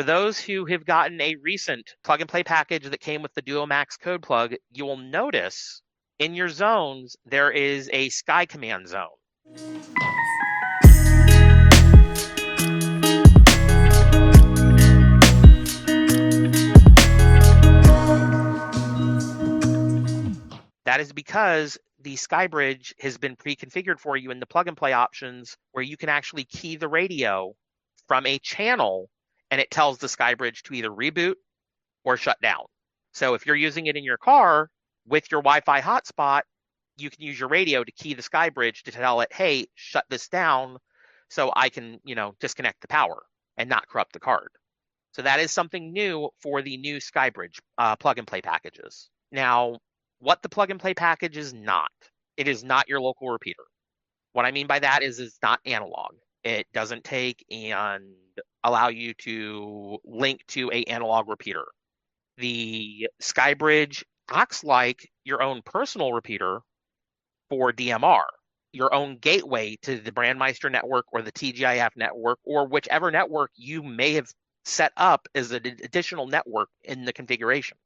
For those who have gotten a recent plug-and-play package that came with the Duo Max code plug, you will notice in your zones there is a Sky Command zone. That is because the Skybridge has been pre-configured for you in the plug-and-play options where you can actually key the radio from a channel and it tells the Skybridge to either reboot or shut down. So if you're using it in your car with your Wi-Fi hotspot, you can use your radio to key the Skybridge to tell it, hey, shut this down so I can, disconnect the power and not corrupt the card. So that is something new for the new Skybridge plug-and-play packages. Now, what the plug-and-play package is not, it is not your local repeater. What I mean by that is it's not analog. It doesn't take and allow you to link to an analog repeater. The Skybridge acts like your own personal repeater for DMR, your own gateway to the BrandMeister network or the TGIF network or whichever network you may have set up as an additional network in the configuration.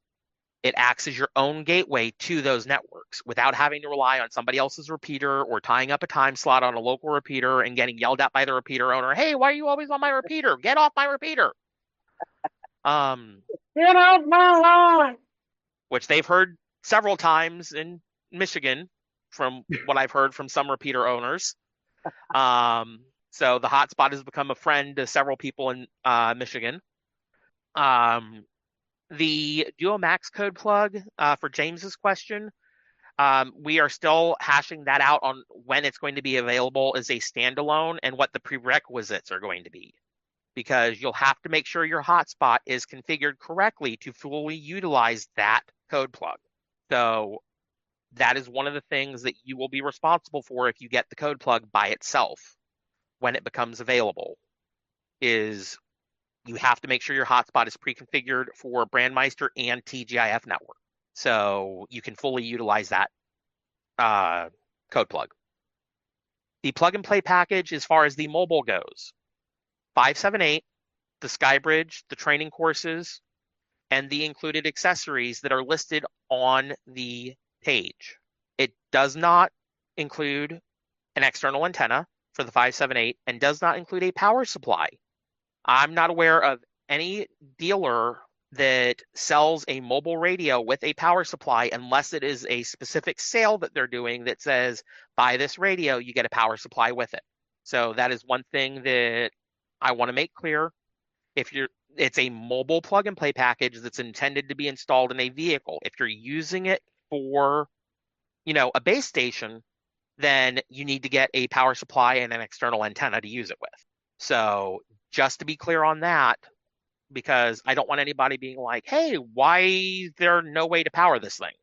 It acts as your own gateway to those networks without having to rely on somebody else's repeater or tying up a time slot on a local repeater and getting yelled at by the repeater owner. Hey, why are you always on my repeater? Get off my repeater. Get off my lawn. Which they've heard several times in Michigan from what I've heard from some repeater owners. So the hotspot has become a friend to several people in Michigan. The Duo Max code plug, for James's question, we are still hashing that out on when it's going to be available as a standalone and what the prerequisites are going to be. Because you'll have to make sure your hotspot is configured correctly to fully utilize that code plug. So that is one of the things that you will be responsible for if you get the code plug by itself when it becomes available, is you have to make sure your hotspot is pre-configured for BrandMeister and TGIF Network. So you can fully utilize that code plug. The plug-and-play package, as far as the mobile goes, 578, the Skybridge, the training courses, and the included accessories that are listed on the page. It does not include an external antenna for the 578 and does not include a power supply. I'm not aware of any dealer that sells a mobile radio with a power supply unless it is a specific sale that they're doing that says, buy this radio, you get a power supply with it. So that is one thing that I want to make clear. It's a mobile plug and play package that's intended to be installed in a vehicle. If you're using it for, a base station, then you need to get a power supply and an external antenna to use it with. So just to be clear on that, because I don't want anybody being like, hey, why is there no way to power this thing?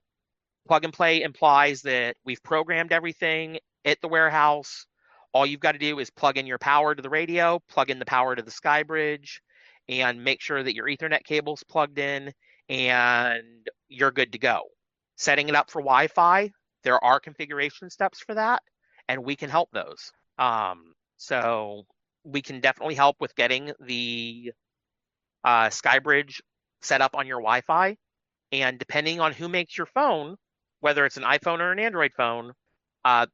Plug and play implies that we've programmed everything at the warehouse. All you've got to do is plug in your power to the radio, plug in the power to the Skybridge, and make sure that your Ethernet cable's plugged in, and you're good to go. Setting it up for Wi-Fi, there are configuration steps for that, and we can help those. So we can definitely help with getting the Skybridge set up on your Wi-Fi. And depending on who makes your phone, whether it's an iPhone or an Android phone,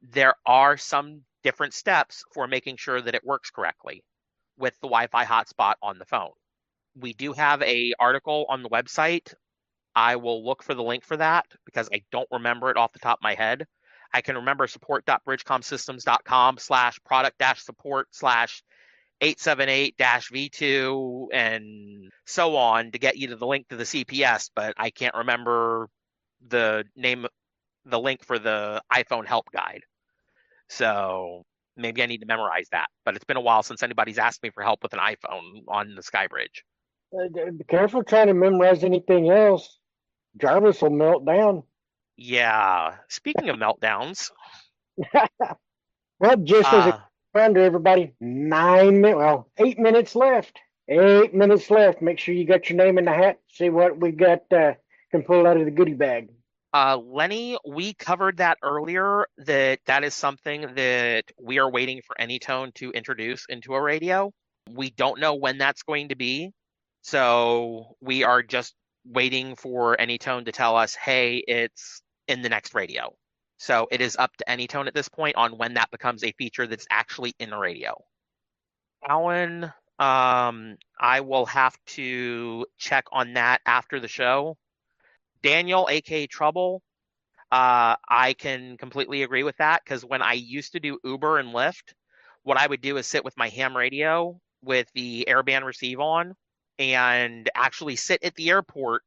there are some different steps for making sure that it works correctly with the Wi-Fi hotspot on the phone. We do have an article on the website. I will look for the link for that because I don't remember it off the top of my head. I can remember support.bridgecomsystems.com/product-support/878-V2 and so on to get you to the link to the CPS, but I can't remember the link for the iPhone help guide. So maybe I need to memorize that, but it's been a while since anybody's asked me for help with an iPhone on the Skybridge. Be careful trying to memorize anything else. Jarvis will melt down. Yeah. Speaking of meltdowns. Well, just as a reminder, everybody, 8 minutes left. 8 minutes left. Make sure you got your name in the hat. See what we got can pull out of the goodie bag. Lenny, we covered that earlier, that is something that we are waiting for Anytone to introduce into a radio. We don't know when that's going to be. So we are just waiting for Anytone to tell us, hey, it's in the next radio. So it is up to Anytone at this point on when that becomes a feature that's actually in the radio. Alan, I will have to check on that after the show. Daniel, aka Trouble, I can completely agree with that because when I used to do Uber and Lyft, what I would do is sit with my ham radio with the airband receive on and actually sit at the airport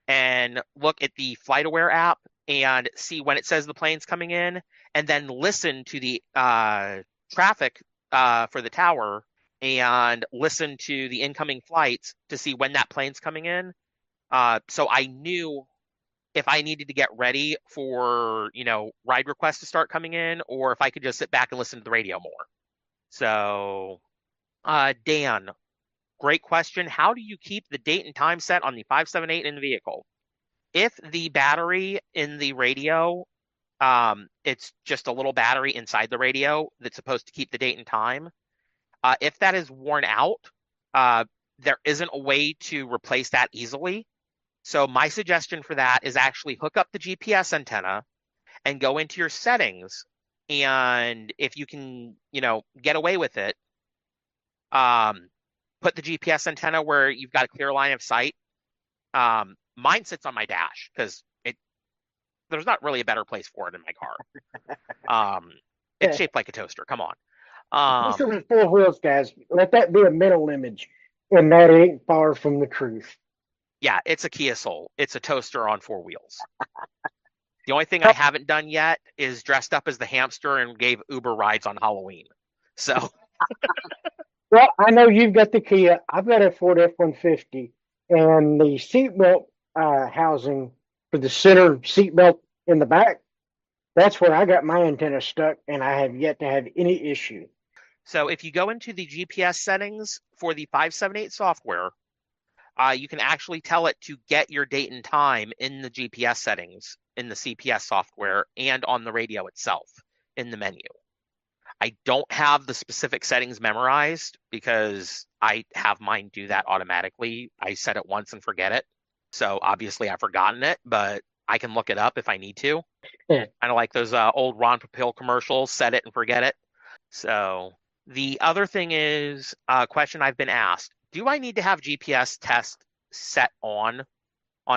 and look at the FlightAware app and see when it says the plane's coming in, and then listen to the traffic for the tower and listen to the incoming flights to see when that plane's coming in. So I knew if I needed to get ready for, ride requests to start coming in, or if I could just sit back and listen to the radio more. So, Dan, great question. How do you keep the date and time set on the 578 in the vehicle? If the battery in the radio, it's just a little battery inside the radio that's supposed to keep the date and time. If that is worn out, there isn't a way to replace that easily. So my suggestion for that is actually hook up the GPS antenna and go into your settings. And if you can, get away with it, put the GPS antenna where you've got a clear line of sight. Mine sits on my dash because there's not really a better place for it in my car. It's shaped like a toaster. Come on. This is 4 wheels, guys. Let that be a mental image, and that ain't far from the truth. Yeah, it's a Kia Soul. It's a toaster on 4 wheels. The only thing I haven't done yet is dressed up as the hamster and gave Uber rides on Halloween. So, well, I know you've got the Kia. I've got a Ford F-150, and the seatbelt housing for the center seatbelt in the back, that's where I got my antenna stuck, and I have yet to have any issue. So if you go into the GPS settings for the 578 software, you can actually tell it to get your date and time in the GPS settings in the CPS software and on the radio itself in the menu. I don't have the specific settings memorized because I have mine do that automatically. I set it once and forget it. So obviously I've forgotten it, but I can look it up if I need to. Yeah. Kind of like those old Ron Popeil commercials, set it and forget it. So the other thing is a question I've been asked. Do I need to have GPS test set on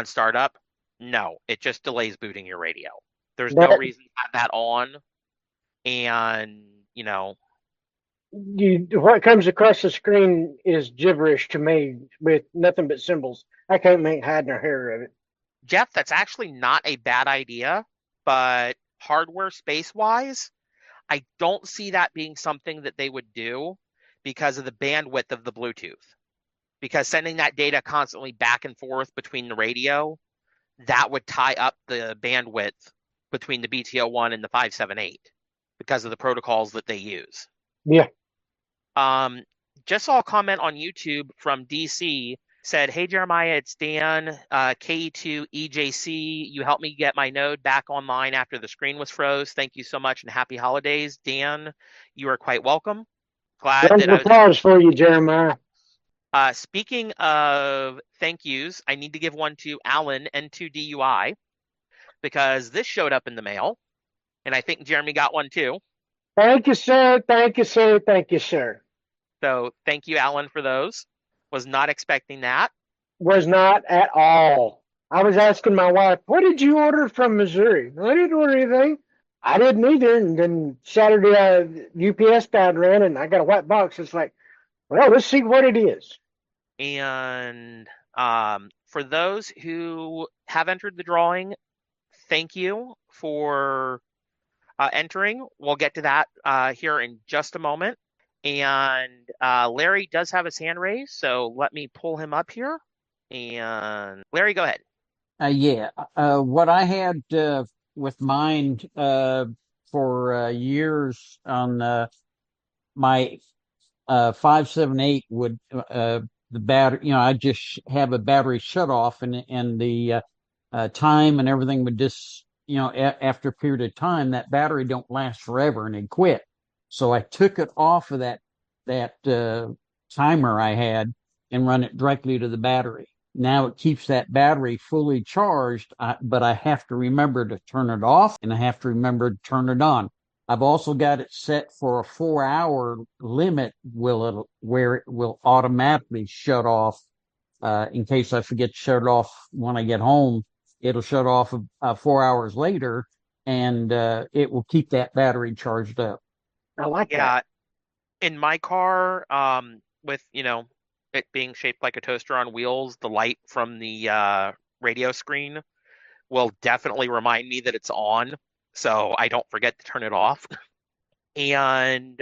startup? No, it just delays booting your radio. There's no reason to have that on. And, what comes across the screen is gibberish to me with nothing but symbols. I can't make head nor hair of it. Jeff, that's actually not a bad idea, but hardware space-wise, I don't see that being something that they would do because of the bandwidth of the Bluetooth. Because sending that data constantly back and forth between the radio, that would tie up the bandwidth between the BTO1 and the 578 because of the protocols that they use. Yeah. Just saw a comment on YouTube from DC, said, "Hey Jeremiah, it's Dan, KE2EJC. You helped me get my node back online after the screen was froze. Thank you so much and happy holidays." Dan, you are quite welcome. Glad that applause for you, Jeremiah. Speaking of thank yous, I need to give one to Alan and to DUI because this showed up in the mail, and I think Jeremy got one too. Thank you, sir. Thank you, sir. Thank you, sir. So thank you, Alan, for those. Was not expecting that. Was not at all. I was asking my wife, what did you order from Missouri? I didn't order anything. I didn't either. And then Saturday, UPS guy ran, and I got a white box. It's like, well, let's see what it is. And for those who have entered the drawing, thank you for entering. We'll get to that here in just a moment. And Larry does have his hand raised, so let me pull him up here. And Larry, go ahead. Yeah. What I had with mine for years on my 578 would the battery, I just have a battery shut off and the time and everything would just, after a period of time, that battery don't last forever and it'd quit. So I took it off of that timer I had and run it directly to the battery. Now it keeps that battery fully charged, but I have to remember to turn it off and I have to remember to turn it on. I've also got it set for a 4-hour limit where it will automatically shut off in case I forget to shut it off when I get home. It'll shut off 4 hours later, and it will keep that battery charged up. I like that. Yeah, in my car, with it being shaped like a toaster on wheels, the light from the radio screen will definitely remind me that it's on, so I don't forget to turn it off. And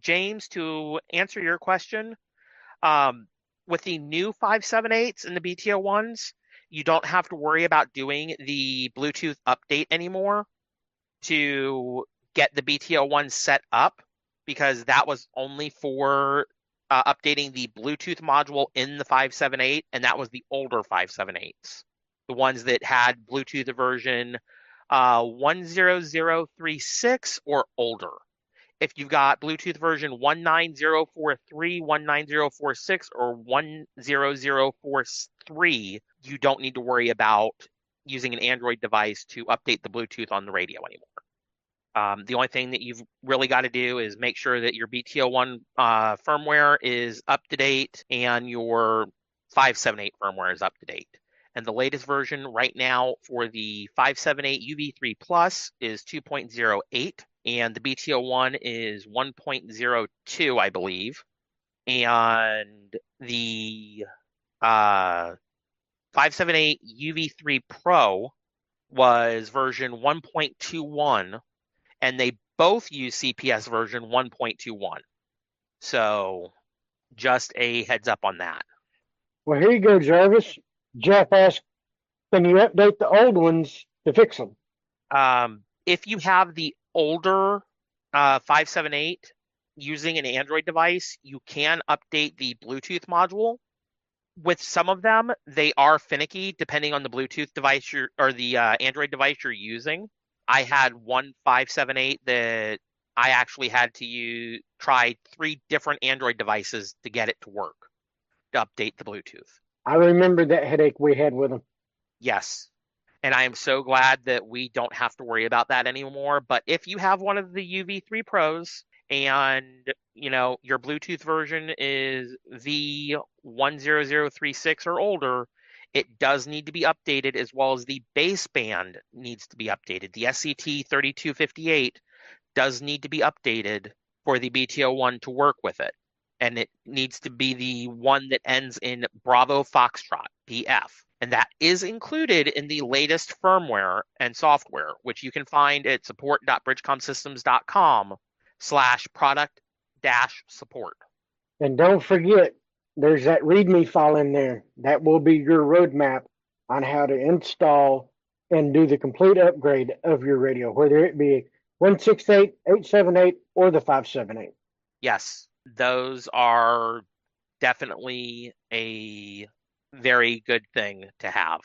James, to answer your question, with the new 578s and the BTO1s, you don't have to worry about doing the Bluetooth update anymore to get the BTO1 set up, because that was only for updating the Bluetooth module in the 578, and that was the older 578s, the ones that had Bluetooth version 10036 or older. If you've got Bluetooth version 19043, 19046, or 10043, you don't need to worry about using an Android device to update the Bluetooth on the radio anymore. The only thing that you've really got to do is make sure that your BTO1 firmware is up to date and your 578 firmware is up to date. And the latest version right now for the 578 UV3 Plus is 2.08, and the BTO1 is 1.02, I believe. And the 578 UV3 Pro was version 1.21, and they both use CPS version 1.21. So just a heads up on that. Well, here you go, Jarvis. Jeff asked, can you update the old ones to fix them? If you have the older 578 using an Android device, you can update the Bluetooth module. With some of them, they are finicky depending on the Bluetooth device or the Android device you're using. I had one 578 that I actually had to try 3 different Android devices to get it to work, to update the Bluetooth. I remember that headache we had with them. Yes. And I am so glad that we don't have to worry about that anymore. But if you have one of the UV3 Pros and, your Bluetooth version is V10036 or older, it does need to be updated, as well as the baseband needs to be updated. The SCT3258 does need to be updated for the BTO1 to work with it. And it needs to be the one that ends in Bravo Foxtrot, BF. And that is included in the latest firmware and software, which you can find at support.bridgecomsystems.com/product-support. And don't forget, there's that README file in there. That will be your roadmap on how to install and do the complete upgrade of your radio, whether it be 168, 878, or the 578. Yes, those are definitely a very good thing to have.